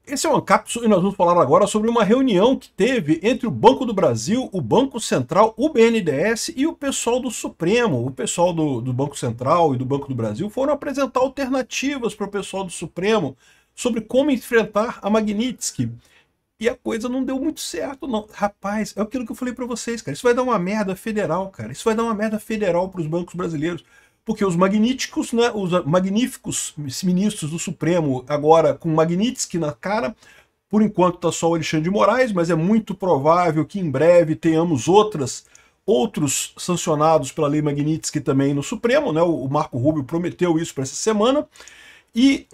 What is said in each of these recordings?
Esse é uma cápsula e nós vamos falar agora sobre uma reunião que teve entre o Banco do Brasil, o Banco Central, o BNDES e o pessoal do Supremo. O pessoal do Banco Central e do Banco do Brasil foram apresentar alternativas para o pessoal do Supremo sobre como enfrentar a Magnitsky. E a coisa não deu muito certo, não. Rapaz, é aquilo que eu falei para vocês, cara. Isso vai dar uma merda federal, cara. Isso vai dar uma merda federal para os bancos brasileiros. Porque os magníficos, né, os magníficos ministros do Supremo, agora com Magnitsky na cara, por enquanto está só o Alexandre de Moraes, mas é muito provável que em breve tenhamos outros sancionados pela lei Magnitsky também no Supremo, né? O Marco Rubio prometeu isso para essa semana. E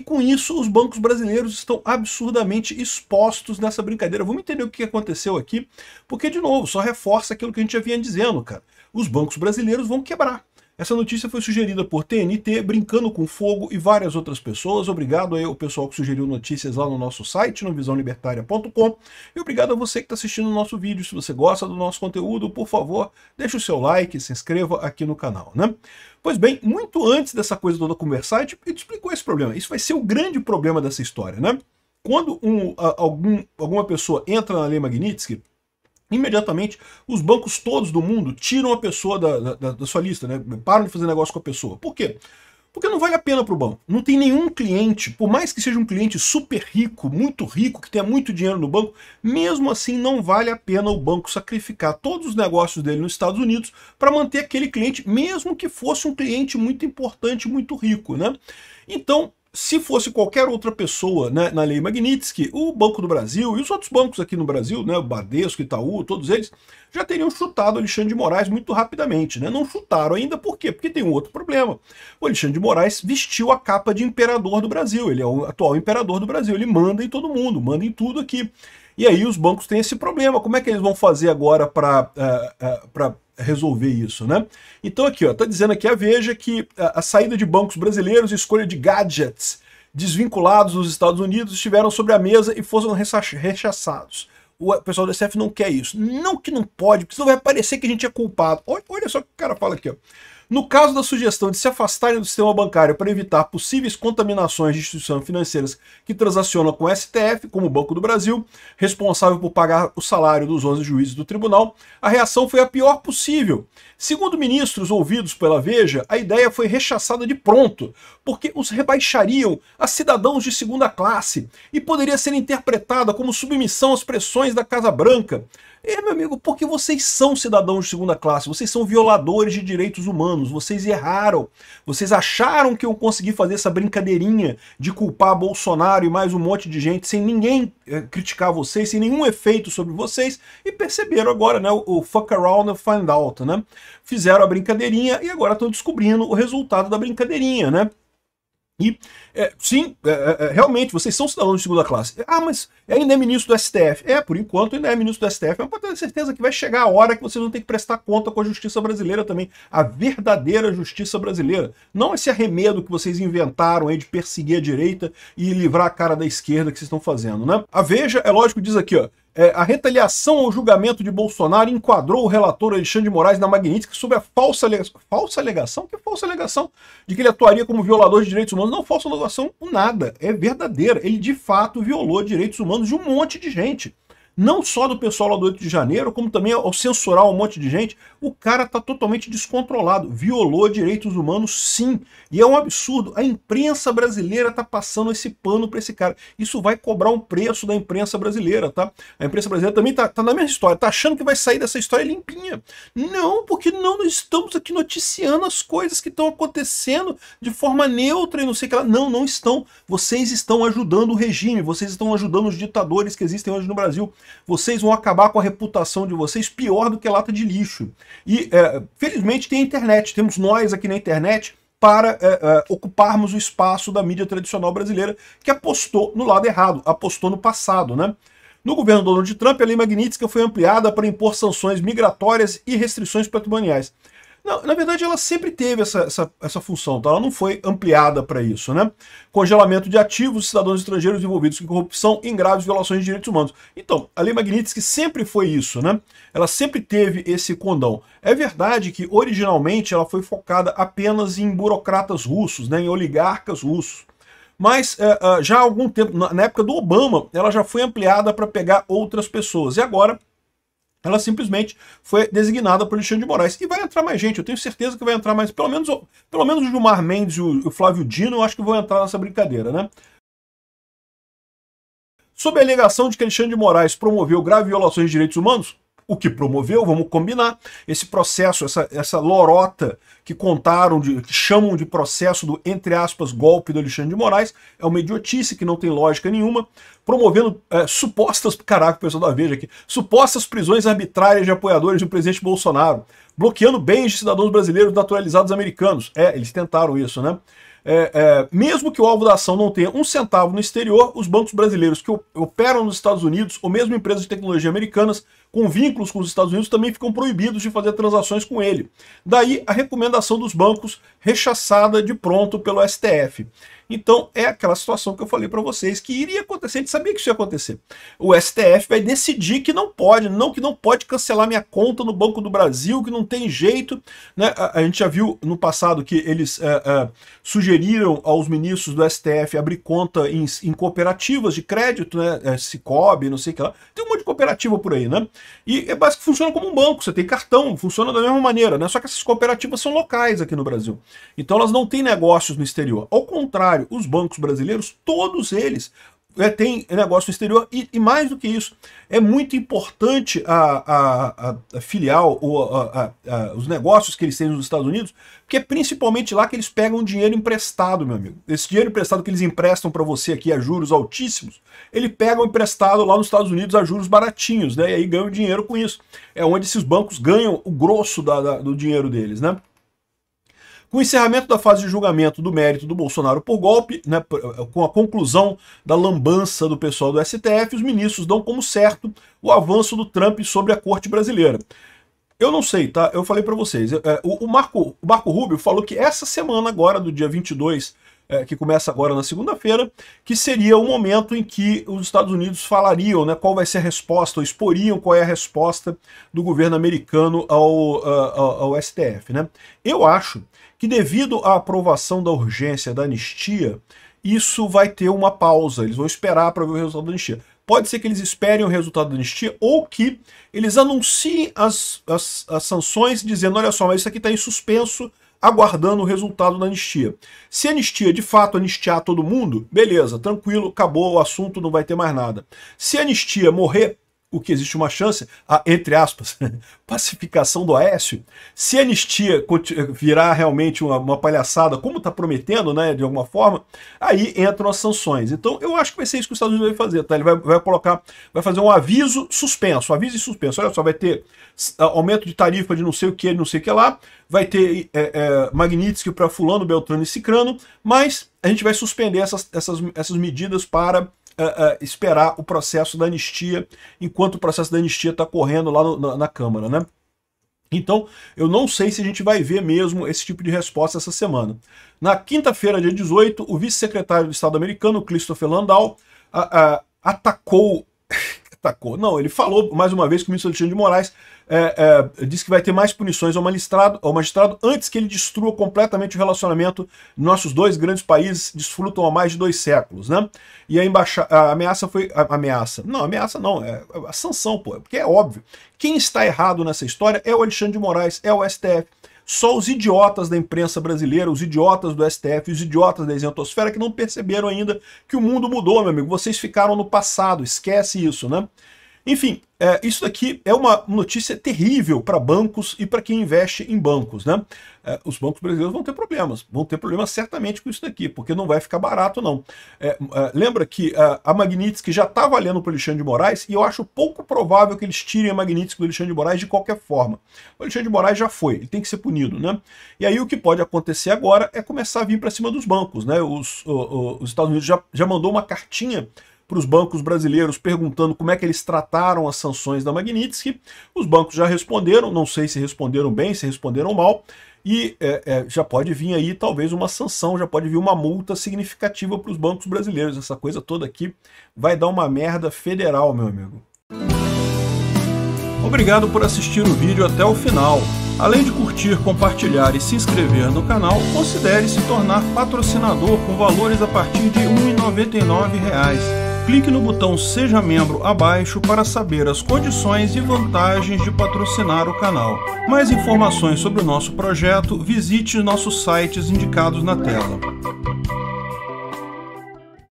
com isso os bancos brasileiros estão absurdamente expostos nessa brincadeira. Vamos entender o que aconteceu aqui, porque, de novo, só reforça aquilo que a gente já vinha dizendo, cara. Os bancos brasileiros vão quebrar. Essa notícia foi sugerida por TNT, Brincando com Fogo e várias outras pessoas. Obrigado aí ao pessoal que sugeriu notícias lá no nosso site, no visãolibertaria.com. E obrigado a você que está assistindo o nosso vídeo. Se você gosta do nosso conteúdo, por favor, deixe o seu like, se inscreva aqui no canal, né? Pois bem, muito antes dessa coisa toda conversar, a gente explicou esse problema. Isso vai ser o grande problema dessa história, né? Quando alguma pessoa entra na lei Magnitsky, imediatamente os bancos todos do mundo tiram a pessoa da sua lista, né? Param de fazer negócio com a pessoa. Por quê? Porque não vale a pena para o banco. Não tem nenhum cliente, por mais que seja um cliente super rico, muito rico, que tenha muito dinheiro no banco, mesmo assim não vale a pena o banco sacrificar todos os negócios dele nos Estados Unidos para manter aquele cliente, mesmo que fosse um cliente muito importante, muito rico, né? Então, se fosse qualquer outra pessoa, né, na lei Magnitsky, o Banco do Brasil e os outros bancos aqui no Brasil, né, o Bradesco, Itaú, todos eles, já teriam chutado o Alexandre de Moraes muito rapidamente, né? Não chutaram ainda, por quê? Porque tem um outro problema. O Alexandre de Moraes vestiu a capa de imperador do Brasil, ele é o atual imperador do Brasil, ele manda em todo mundo, manda em tudo aqui. E aí os bancos têm esse problema, como é que eles vão fazer agora para resolver isso, né? Então aqui, ó, tá dizendo aqui a Veja que a saída de bancos brasileiros e escolha de gadgets desvinculados dos Estados Unidos estiveram sobre a mesa e foram rechaçados. O pessoal do SF não quer isso. Não que não pode, porque senão vai parecer que a gente é culpado. Olha só o que o cara fala aqui, ó. No caso da sugestão de se afastarem do sistema bancário para evitar possíveis contaminações de instituições financeiras que transacionam com o STF, como o Banco do Brasil, responsável por pagar o salário dos 11 juízes do tribunal, a reação foi a pior possível. Segundo ministros ouvidos pela Veja, a ideia foi rechaçada de pronto, porque os rebaixariam a cidadãos de segunda classe e poderia ser interpretada como submissão às pressões da Casa Branca. Meu amigo, porque vocês são cidadãos de segunda classe, vocês são violadores de direitos humanos, vocês erraram, vocês acharam que eu consegui fazer essa brincadeirinha de culpar Bolsonaro e mais um monte de gente sem ninguém criticar vocês, sem nenhum efeito sobre vocês, e perceberam agora, né, o fuck around and find out, né? Fizeram a brincadeirinha e agora estão descobrindo o resultado da brincadeirinha, né? E, sim, realmente, vocês são cidadãos de segunda classe. Mas ainda é ministro do STF. Por enquanto ainda é ministro do STF, mas pode ter certeza que vai chegar a hora que vocês vão ter que prestar conta com a justiça brasileira também. A verdadeira justiça brasileira. Não esse arremedo que vocês inventaram aí de perseguir a direita e livrar a cara da esquerda que vocês estão fazendo, né? A Veja, é lógico, diz aqui, ó. A retaliação ao julgamento de Bolsonaro enquadrou o relator Alexandre de Moraes na Magnitsky sob a falsa alegação? Que falsa alegação? De que ele atuaria como violador de direitos humanos? Não, falsa alegação nada, é verdadeira. Ele de fato violou direitos humanos de um monte de gente. Não só do pessoal lá do 8 de janeiro, como também ao censurar um monte de gente. O cara tá totalmente descontrolado. Violou direitos humanos, sim. E é um absurdo. A imprensa brasileira tá passando esse pano para esse cara. Isso vai cobrar um preço da imprensa brasileira, tá? A imprensa brasileira também tá na mesma história. Tá achando que vai sair dessa história limpinha. Não, porque não estamos aqui noticiando as coisas que estão acontecendo de forma neutra e não sei o que lá. Não, não estão. Vocês estão ajudando o regime. Vocês estão ajudando os ditadores que existem hoje no Brasil. Vocês vão acabar com a reputação de vocês pior do que lata de lixo. E, felizmente, tem a internet. Temos nós aqui na internet para ocuparmos o espaço da mídia tradicional brasileira que apostou no lado errado, apostou no passado, né? No governo Donald Trump, a lei Magnitsky foi ampliada para impor sanções migratórias e restrições patrimoniais. Não, na verdade, ela sempre teve essa função, tá? Ela não foi ampliada para isso, né? Congelamento de ativos de cidadãos estrangeiros envolvidos com corrupção em graves violações de direitos humanos. Então, a lei Magnitsky sempre foi isso, né? Ela sempre teve esse condão. É verdade que, originalmente, ela foi focada apenas em burocratas russos, né? Em oligarcas russos. mas já há algum tempo, na época do Obama, ela já foi ampliada para pegar outras pessoas. E agora ela simplesmente foi designada por Alexandre de Moraes. E vai entrar mais gente, eu tenho certeza que vai entrar mais, pelo menos o Gilmar Mendes e o Flávio Dino, eu acho que vão entrar nessa brincadeira, né? Sob a alegação de que Alexandre de Moraes promoveu graves violações de direitos humanos, o que promoveu, vamos combinar, esse processo, essa lorota que contaram, que chamam de processo do, entre aspas, golpe do Alexandre de Moraes, é uma idiotice que não tem lógica nenhuma, promovendo supostas, caraca, o pessoal da Veja aqui, supostas prisões arbitrárias de apoiadores do presidente Bolsonaro, bloqueando bens de cidadãos brasileiros naturalizados americanos. Eles tentaram isso, né? Mesmo que o alvo da ação não tenha um centavo no exterior, os bancos brasileiros que operam nos Estados Unidos, ou mesmo empresas de tecnologia americanas, com vínculos com os Estados Unidos, também ficam proibidos de fazer transações com ele. Daí a recomendação dos bancos, rechaçada de pronto pelo STF. Então é aquela situação que eu falei para vocês, que iria acontecer, a gente sabia que isso ia acontecer. O STF vai decidir que não pode cancelar minha conta no Banco do Brasil, que não tem jeito, né? A gente já viu no passado que eles sugeriram aos ministros do STF abrir conta em cooperativas de crédito, né? Cicobi, não sei o que lá. Tem um monte de cooperativa por aí, né? E basicamente funciona como um banco, você tem cartão, funciona da mesma maneira, né? Só que essas cooperativas são locais aqui no Brasil. Então elas não têm negócios no exterior. Ao contrário, os bancos brasileiros, todos eles têm negócio no exterior e mais do que isso, é muito importante a filial, os negócios que eles têm nos Estados Unidos, porque é principalmente lá que eles pegam dinheiro emprestado, meu amigo. Esse dinheiro emprestado que eles emprestam para você aqui a juros altíssimos, ele pega o emprestado lá nos Estados Unidos a juros baratinhos, né? E aí ganham dinheiro com isso. É onde esses bancos ganham o grosso do dinheiro deles, né? Com o encerramento da fase de julgamento do mérito do Bolsonaro por golpe, né, com a conclusão da lambança do pessoal do STF, os ministros dão como certo o avanço do Trump sobre a corte brasileira. Eu não sei, tá? Eu falei para vocês. O Marco Rubio falou que essa semana agora, do dia 22, que começa agora na segunda-feira, que seria o momento em que os Estados Unidos falariam, né, qual vai ser a resposta, ou exporiam qual é a resposta do governo americano ao STF. Né? Eu acho que devido à aprovação da urgência da anistia, isso vai ter uma pausa, eles vão esperar para ver o resultado da anistia. Pode ser que eles esperem o resultado da anistia ou que eles anunciem as sanções dizendo, olha só, mas isso aqui está em suspenso, aguardando o resultado da anistia. Se a anistia, de fato, anistiar todo mundo, beleza, tranquilo, acabou o assunto, não vai ter mais nada. Se a anistia morrer, o que existe uma chance, entre aspas, pacificação do Aécio, se a anistia virar realmente uma palhaçada, como está prometendo, né, de alguma forma, aí entram as sanções. Então eu acho que vai ser isso que os Estados Unidos vai fazer, tá? Ele vai fazer um aviso suspenso, aviso e suspenso. Olha só, vai ter aumento de tarifa de não sei o que, não sei o que lá, vai ter Magnitsky para fulano, Beltrano e Cicrano, mas a gente vai suspender essas medidas para esperar o processo da anistia, enquanto o processo da anistia está correndo lá na Câmara, né? Então, eu não sei se a gente vai ver mesmo esse tipo de resposta essa semana. Na quinta-feira, dia 18, o vice-secretário do Estado americano, Christopher Landau, atacou... Não, ele falou mais uma vez que o ministro Alexandre de Moraes disse que vai ter mais punições ao magistrado antes que ele destrua completamente o relacionamento. Nossos dois grandes países desfrutam há mais de 2 séculos, né? E a ameaça foi... Não, ameaça não, a sanção, pô, porque é óbvio. Quem está errado nessa história é o Alexandre de Moraes, é o STF. Só os idiotas da imprensa brasileira, os idiotas do STF, os idiotas da isentosfera que não perceberam ainda que o mundo mudou, meu amigo. Vocês ficaram no passado, esquece isso, né? Enfim, isso daqui é uma notícia terrível para bancos e para quem investe em bancos, né? Os bancos brasileiros vão ter problemas certamente com isso daqui, porque não vai ficar barato, não. Lembra que a Magnitsky já está valendo para o Alexandre de Moraes, e eu acho pouco provável que eles tirem a Magnitsky do Alexandre de Moraes de qualquer forma. O Alexandre de Moraes já foi, ele tem que ser punido, né? E aí o que pode acontecer agora é começar a vir para cima dos bancos, né? Os Estados Unidos já mandou uma cartinha para os bancos brasileiros perguntando como é que eles trataram as sanções da Magnitsky. Os bancos já responderam, não sei se responderam bem, se responderam mal, e já pode vir aí talvez uma sanção, já pode vir uma multa significativa para os bancos brasileiros. Essa coisa toda aqui vai dar uma merda federal, meu amigo. Obrigado por assistir o vídeo até o final. Além de curtir, compartilhar e se inscrever no canal, considere se tornar patrocinador com valores a partir de R$ 1,99. Clique no botão Seja Membro abaixo para saber as condições e vantagens de patrocinar o canal. Mais informações sobre o nosso projeto, visite nossos sites indicados na tela.